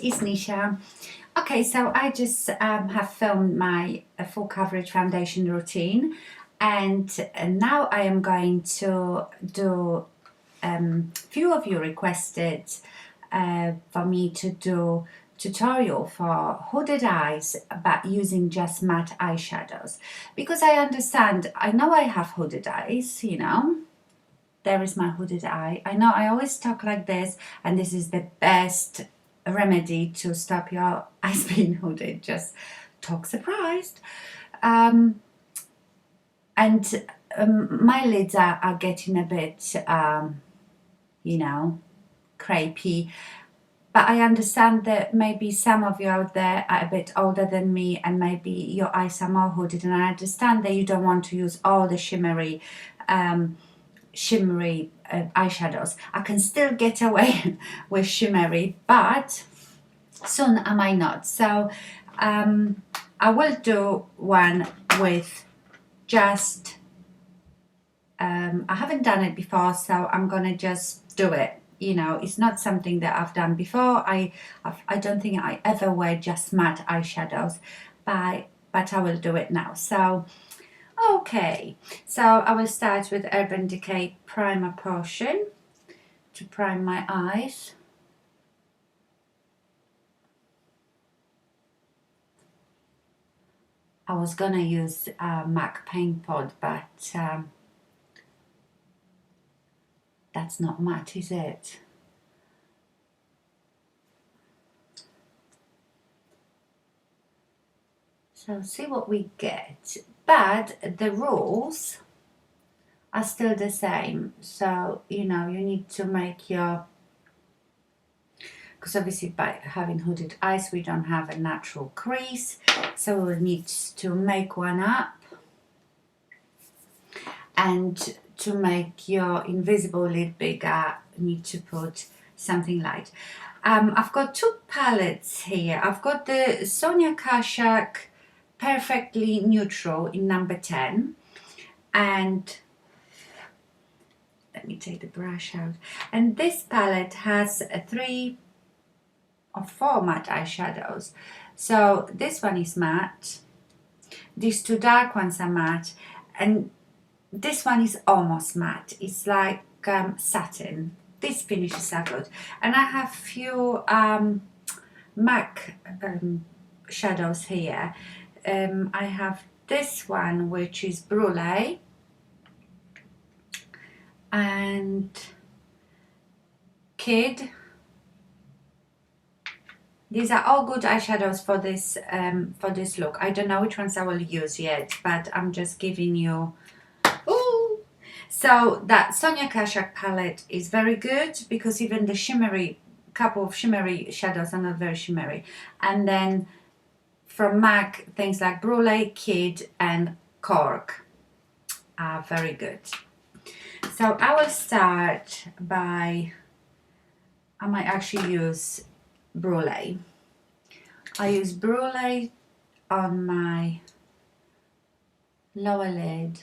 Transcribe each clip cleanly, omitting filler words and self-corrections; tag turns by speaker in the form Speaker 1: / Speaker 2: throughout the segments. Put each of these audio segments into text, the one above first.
Speaker 1: it's Nisha. Okay, so I just have filmed my full coverage foundation routine, and now I am going to do few of you requested for me to do tutorial for hooded eyes but using just matte eyeshadows, because I know I have hooded eyes, you know. There is my hooded eye. I know I always talk like this, and this is the best remedy to stop your eyes being hooded. Just talk surprised. My lids are getting a bit, you know, crepey. But I understand that maybe some of you out there are a bit older than me, and maybe your eyes are more hooded, and I understand that you don't want to use all the shimmery eyeshadows. I can still get away with shimmery, but soon I might not. So I will do one with just I haven't done it before, so I'm gonna just do it. You know, it's not something that I've done before. I don't think I ever wear just matte eyeshadows, but I will do it now. So okay, so I will start with Urban Decay primer potion to prime my eyes. I was gonna use MAC Paint Pot, but that's not matte, is it? So see what we get. But the rules are still the same. So, you know, you need to make your, because obviously by having hooded eyes, we don't have a natural crease. So we'll need to make one up. And to make your invisible lid bigger, you need to put something light. I've got two palettes here. I've got the Sonia Kashuk Perfectly Neutral in number 10, and let me take the brush out. And this palette has 3 or 4 matte eyeshadows. So this one is matte, these 2 dark ones are matte, and this one is almost matte. It's like satin. This finishes are good. And I have few MAC shadows here. I have this one, which is Brule, and Kid. These are all good eyeshadows for this look. I don't know which ones I will use yet, but I'm just giving you. Ooh. So that Sonia Kashuk palette is very good, because even the couple of shimmery shadows are not very shimmery. And then from MAC, things like Brule, Kid and Cork are very good. So I will start by, I might actually use Brule. I use Brule on my lower lid,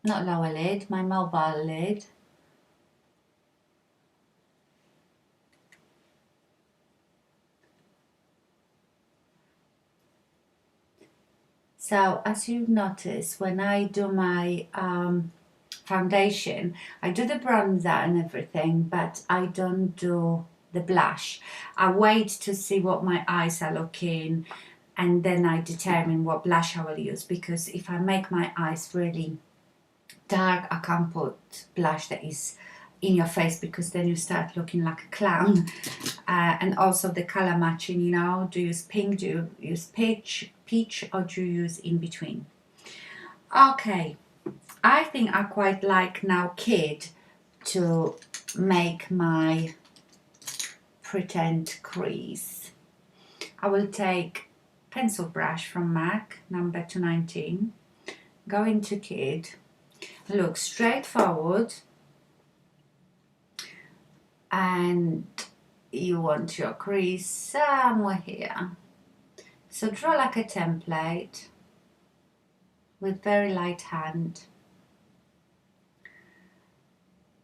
Speaker 1: not lower lid, my mobile lid. So as you notice, when I do my foundation, I do the bronzer and everything, but I don't do the blush. I wait to see what my eyes are looking, and then I determine what blush I will use, because if I make my eyes really dark, I can't put blush that is in your face, because then you start looking like a clown. And also the color matching, you know, do you use pink, do you use peach, or do you use in between? Okay, I think I quite like now Kid to make my pretend crease. I will take pencil brush from MAC number 219, go into Kid, look straight forward, and you want your crease somewhere here. So draw like a template with very light hand.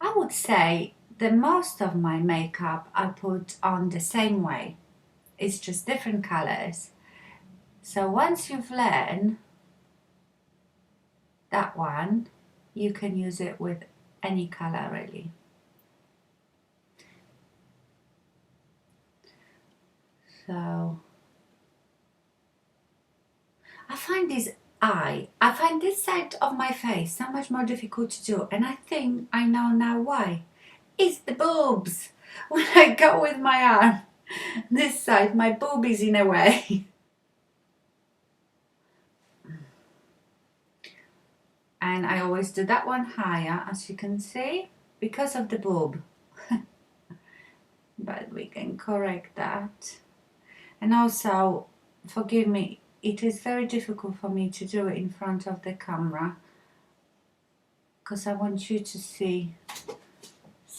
Speaker 1: I would say the most of my makeup I put on the same way. It's just different colors. So once you've learned that one, you can use it with any color really. So I find this side of my face so much more difficult to do, and I think I know now why. It's the boobs. When I go with my arm this side, my boob is in a way. And I always do that one higher, as you can see, because of the boob. But we can correct that. And also, forgive me, it is very difficult for me to do it in front of the camera, because I want you to see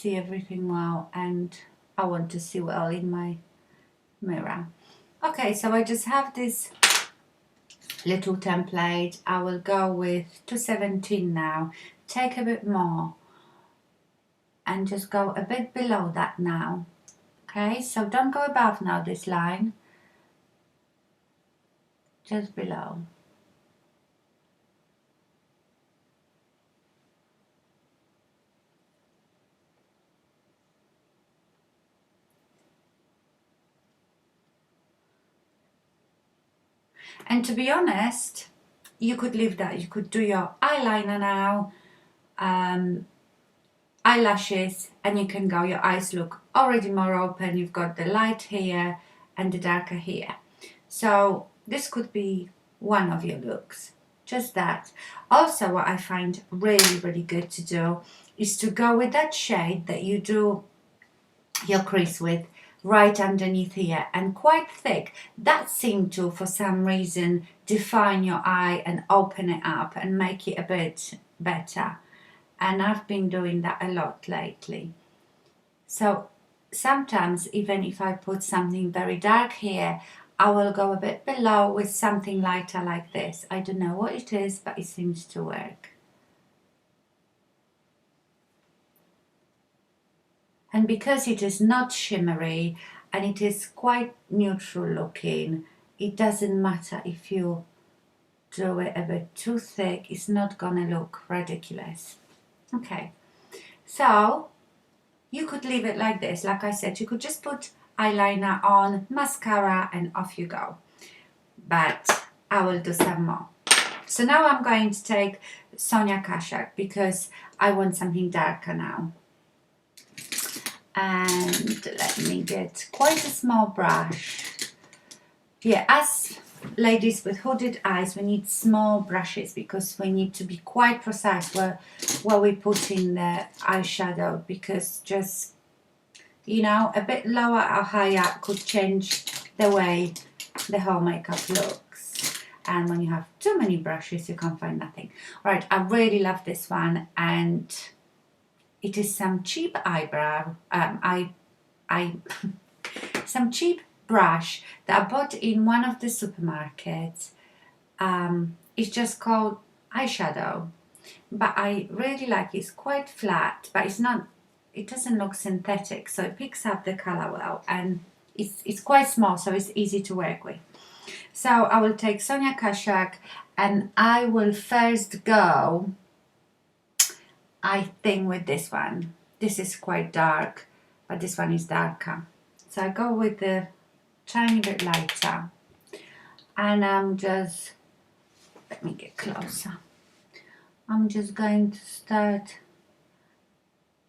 Speaker 1: everything well, and I want to see well in my mirror. Okay, so I just have this little template. I will go with 217 now. Take a bit more and just go a bit below that now. Okay, so don't go above now this line, just below. And to be honest, you could leave that. You could do your eyeliner now, eyelashes, and you can go. Your eyes look already more open. You've got the light here and the darker here. So this could be one of your looks. Just that. Also, what I find really, really good to do is to go with that shade that you do your crease with right underneath here, and quite thick. That seemed to, for some reason, define your eye and open it up and make it a bit better. And I've been doing that a lot lately. So sometimes, even if I put something very dark here, I will go a bit below with something lighter like this. I don't know what it is, but it seems to work. And because it is not shimmery and it is quite neutral looking, it doesn't matter if you do it a bit too thick, it's not gonna look ridiculous. Okay, so you could leave it like this. Like I said, you could just put eyeliner on, mascara, and off you go. But I will do some more. So now I'm going to take Sonia Kashuk because I want something darker now. And let me get quite a small brush. Yeah, as ladies with hooded eyes, we need small brushes because we need to be quite precise where we put in the eyeshadow, because just, you know, a bit lower or higher could change the way the whole makeup looks. And when you have too many brushes, you can't find nothing. All right, I really love this one, and it is some cheap some cheap brush that I bought in one of the supermarkets. It's just called eyeshadow, but I really like it. It's quite flat, but it doesn't look synthetic, so it picks up the color well, and it's quite small, so it's easy to work with. So I will take Sonia Kashuk, and I will first go, I think, with this one. This is quite dark, but this one is darker. So I go with the tiny bit lighter, and I'm just, let me get closer. I'm just going to start,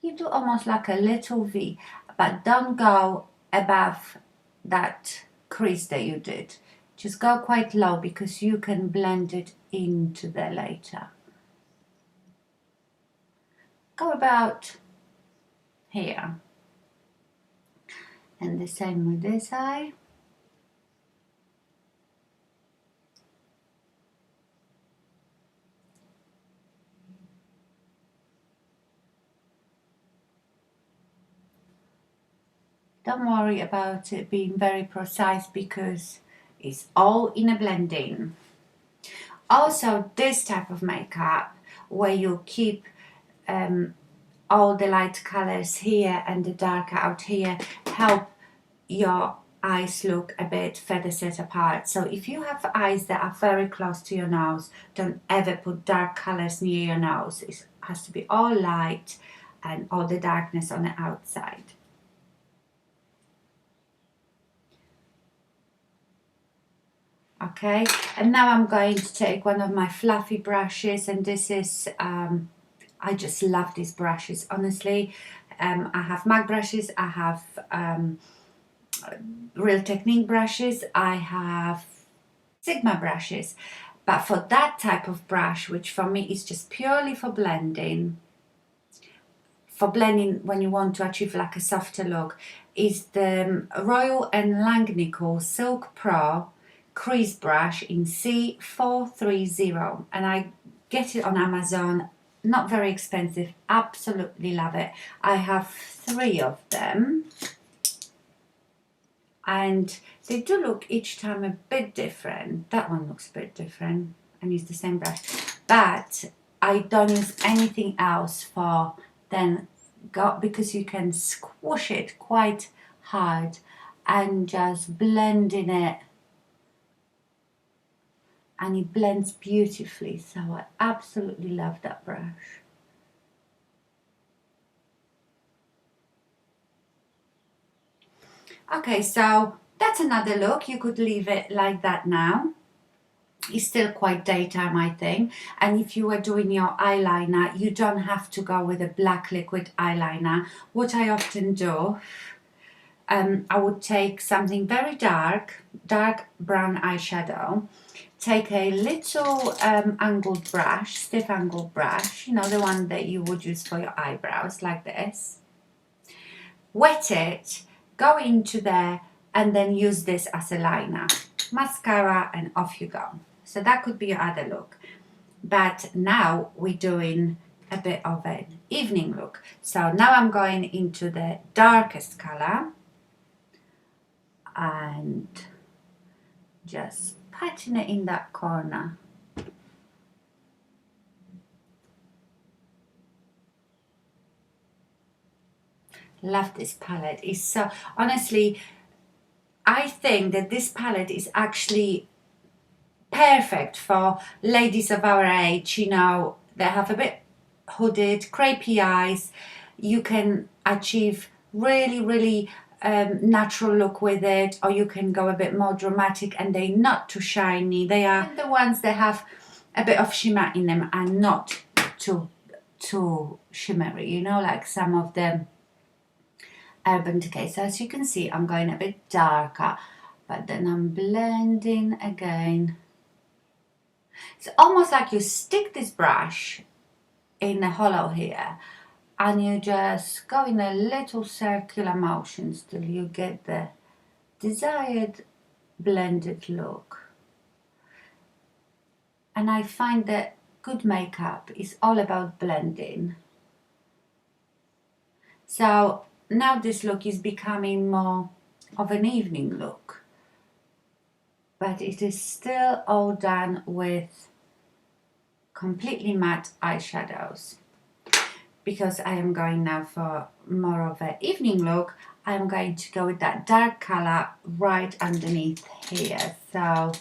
Speaker 1: you do almost like a little V, but don't go above that crease that you did. Just go quite low because you can blend it into there later. Go about here. And the same with this eye. Don't worry about it being very precise because it's all in a blending. Also, this type of makeup where you keep all the light colors here and the darker out here help your eyes look a bit further set apart. So if you have eyes that are very close to your nose, don't ever put dark colors near your nose. It has to be all light and all the darkness on the outside. Okay, and now I'm going to take one of my fluffy brushes, and this is I just love these brushes, honestly. I have MAC brushes, I have Real Technique brushes, I have Sigma brushes, but for that type of brush, which for me is just purely for blending when you want to achieve like a softer look, is the Royal and Langnickel Silk Pro Crease Brush in C430, and I get it on Amazon. Not very expensive, absolutely love it. I have 3 of them, and they do look each time a bit different. That one looks a bit different and use the same brush, but I don't use anything else for then because you can squish it quite hard and just blend in it, and it blends beautifully. So I absolutely love that brush. Okay, so that's another look. You could leave it like that now. It's still quite daytime, I think. And if you were doing your eyeliner, you don't have to go with a black liquid eyeliner. What I often do, I would take something very dark brown eyeshadow, take a little angled brush, stiff angled brush, you know, the one that you would use for your eyebrows, like this. Wet it, go into there, and then use this as a liner. Mascara, and off you go. So that could be your other look. But now we're doing a bit of an evening look. So now I'm going into the darkest color and just patting it in that corner. Love this palette. It's so, honestly, I think that this palette is actually perfect for ladies of our age, you know, they have a bit hooded, crepey eyes. You can achieve really natural look with it, or you can go a bit more dramatic and they're not too shiny. They are the ones that have a bit of shimmer in them and not too shimmery, you know, like some of them Urban Decay. So as you can see, I'm going a bit darker, but then I'm blending again. It's almost like you stick this brush in the hollow here and you just go in a little circular motions till you get the desired blended look. And I find that good makeup is all about blending. So now this look is becoming more of an evening look, but it is still all done with completely matte eyeshadows. Because I am going now for more of an evening look, I'm going to go with that dark color right underneath here. So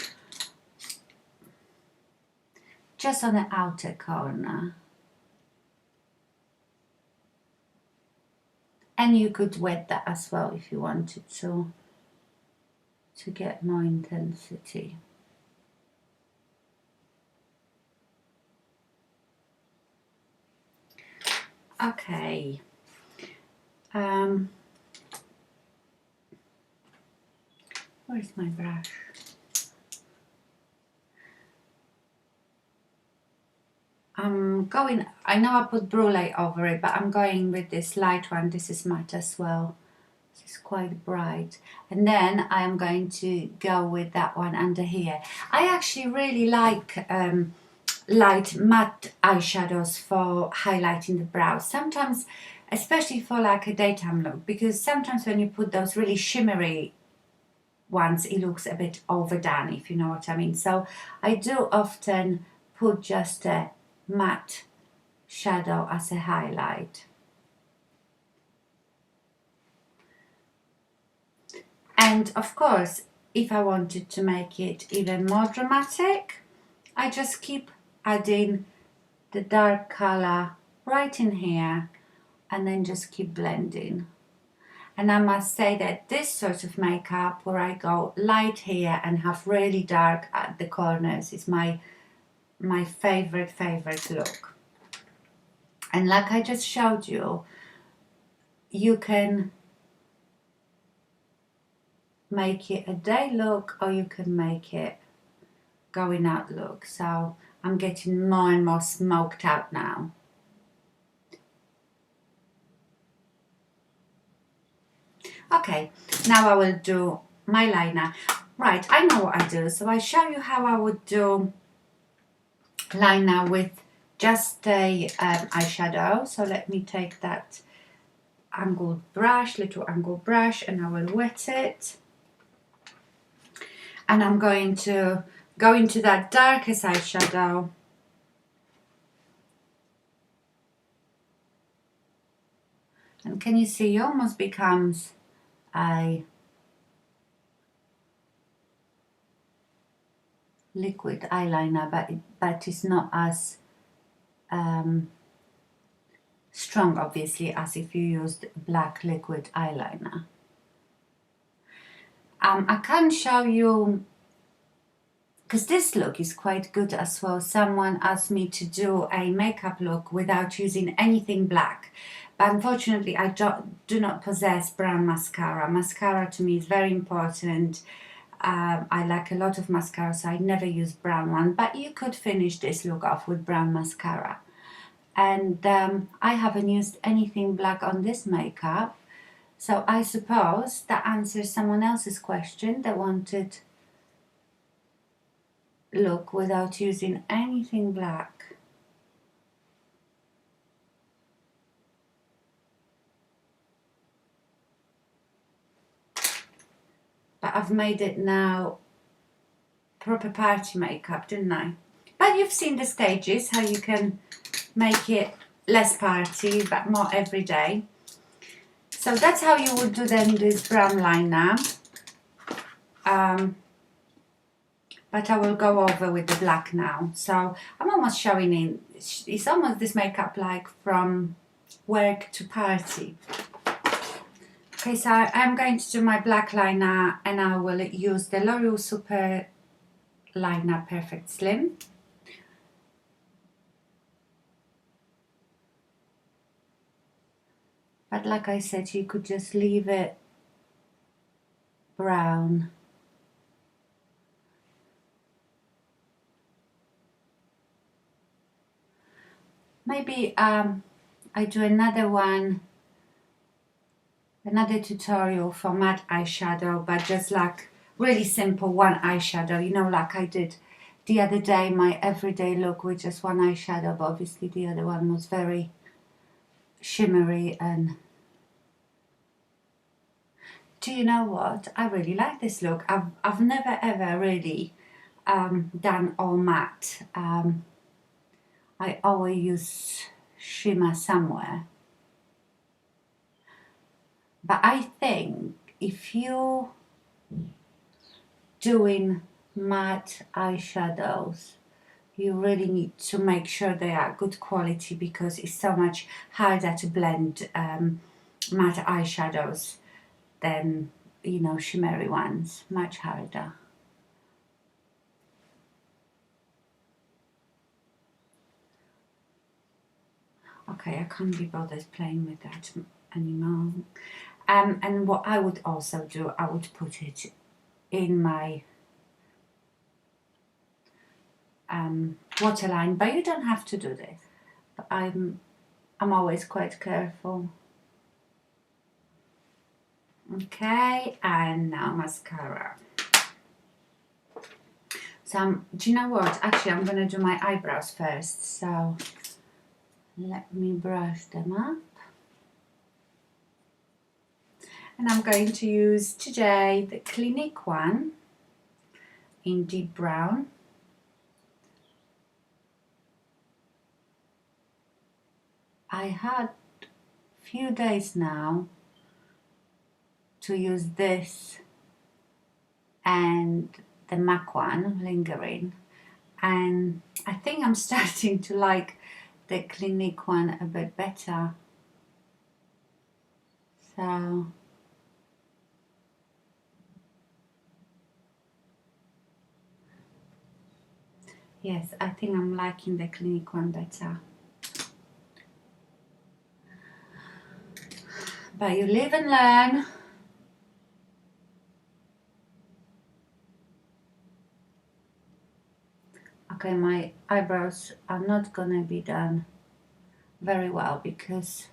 Speaker 1: just on the outer corner. And you could wet that as well if you wanted to get more intensity. Okay. Where's my brush? I know I put Brule over it, but I'm going with this light one. This is matte as well. This is quite bright. And then I'm going to go with that one under here. I actually really like light matte eyeshadows for highlighting the brows. Sometimes, especially for like a daytime look, because sometimes when you put those really shimmery ones, it looks a bit overdone, if you know what I mean. So I do often put just a matte shadow as a highlight. And of course, if I wanted to make it even more dramatic, I just keep adding the dark color right in here and then just keep blending. And I must say that this sort of makeup where I go light here and have really dark at the corners is my favorite look. And like I just showed you, you can make it a day look or you can make it going out look. So I'm getting more and more smoked out now. Okay, now I will do my liner. Right, I know what I do. So I show you how I would do liner with just a eyeshadow. So let me take that angled brush, little angled brush, and I will wet it. And I'm going to go into that darkest eyeshadow. And can you see it almost becomes a liquid eyeliner, but it's not as strong obviously as if you used black liquid eyeliner. I can't show you because this look is quite good as well. Someone asked me to do a makeup look without using anything black, but unfortunately I do not possess brown mascara. Mascara to me is very important. I like a lot of mascara, so I never use brown one, but you could finish this look off with brown mascara. And I haven't used anything black on this makeup, so I suppose that answers someone else's question that wanted look without using anything black. But I've made it now proper party makeup, didn't I? But you've seen the stages, how you can make it less party but more everyday. So that's how you would do then this brown liner. But I will go over with the black now. So I'm almost showing in, it's almost this makeup like from work to party. Okay, so I'm going to do my black liner and I will use the L'Oreal Super Liner Perfect Slim. But like I said, you could just leave it brown. Maybe I do another one, another tutorial for matte eyeshadow, but just like really simple one eyeshadow, you know, like I did the other day, my everyday look with just one eyeshadow, but obviously the other one was very shimmery. And do you know what? I really like this look. I've never ever really done all matte. I always use shimmer somewhere. But I think if you doing matte eyeshadows, you really need to make sure they are good quality because it's so much harder to blend matte eyeshadows than, you know, shimmery ones. Much harder. Okay, I can't be bothered playing with that anymore. And what I would also do, I would put it in my waterline, but you don't have to do this. But I'm always quite careful. Okay, and now mascara. So do you know what? Actually, I'm gonna do my eyebrows first. So let me brush them up. And I'm going to use today the Clinique one in deep brown. I had a few days now to use this and the MAC one, Lingering. And I think I'm starting to like the Clinique one a bit better. So yes, I think I'm liking the Clinique one better. But you live and learn. Okay, my eyebrows are not gonna be done very well because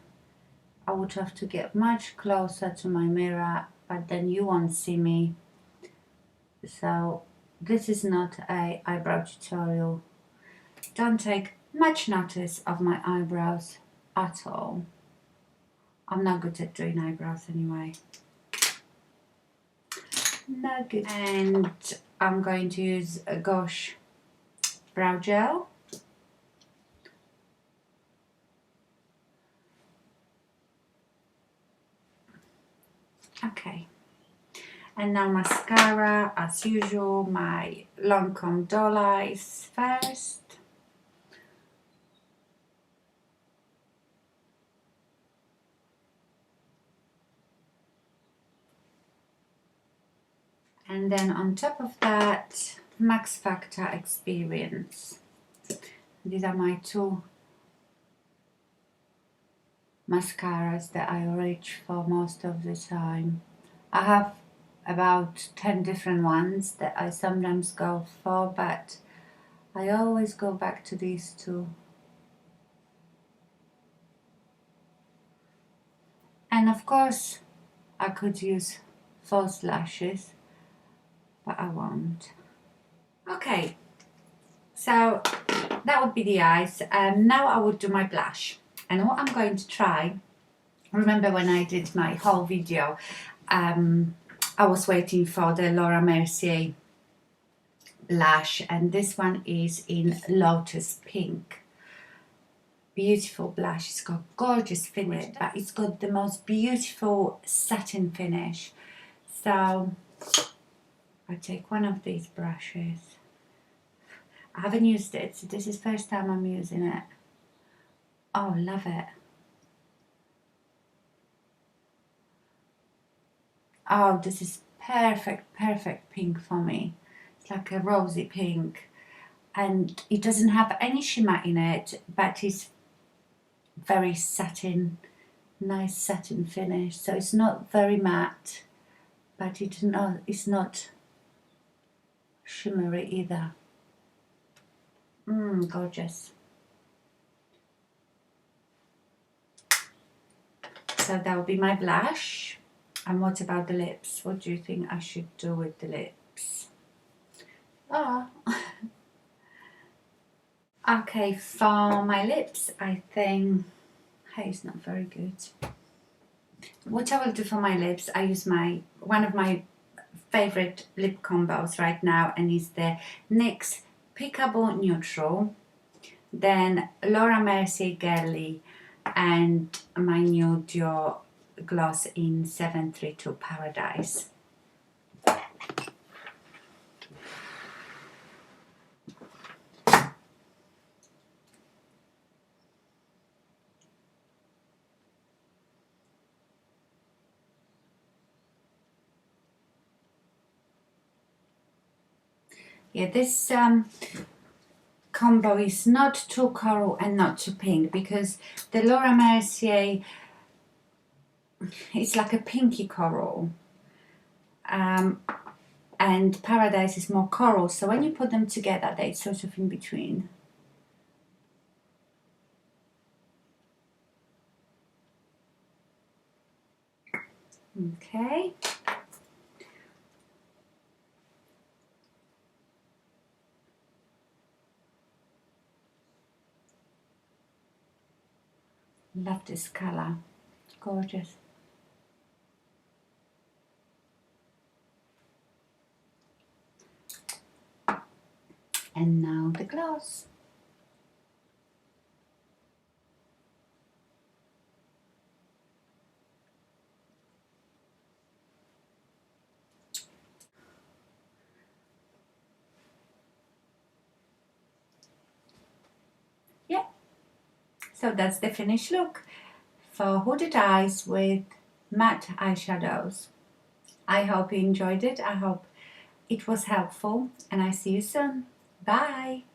Speaker 1: I would have to get much closer to my mirror, but then you won't see me. So this is not a eyebrow tutorial. Don't take much notice of my eyebrows at all. I'm not good at doing eyebrows anyway. Not good. And I'm going to use a Gosh brow gel. Okay. And now mascara, as usual, my Lancome Doll Eyes first. And then on top of that, Max Factor Experience. These are my two mascaras that I reach for most of the time. I have about 10 different ones that I sometimes go for, but I always go back to these two. And of course, I could use false lashes, but I won't. Okay, so that would be the eyes. Now I would do my blush. And what I'm going to try, remember when I did my whole video, I was waiting for the Laura Mercier blush, and this one is in Lotus Pink. Beautiful blush. It's got gorgeous finish, but it's got the most beautiful satin finish. So I take one of these brushes. I haven't used it, so this is the first time I'm using it. Oh, love it. Oh, this is perfect pink for me. It's like a rosy pink, and it doesn't have any shimmer in it, but it's very satin, nice satin finish. So it's not very matte, but it's not shimmery either. Gorgeous. So that will be my blush. And what about the lips? What do you think I should do with the lips? Oh. Okay, for my lips, I think, hey, it's not very good. What I will do for my lips, I use one of my favorite lip combos right now, and it's the NYX Peekaboo Neutral, then Laura Mercier Girly, and my new Dior gloss in 732 Paradise. Yeah, this combo is not too coral and not too pink, because the Laura Mercier, it's like a pinky coral, and Paradise is more coral, so when you put them together they're sort of in between. Okay. Love this color, gorgeous. And now the gloss. So that's the finished look for hooded eyes with matte eyeshadows. I hope you enjoyed it. I hope it was helpful, and I see you soon. Bye!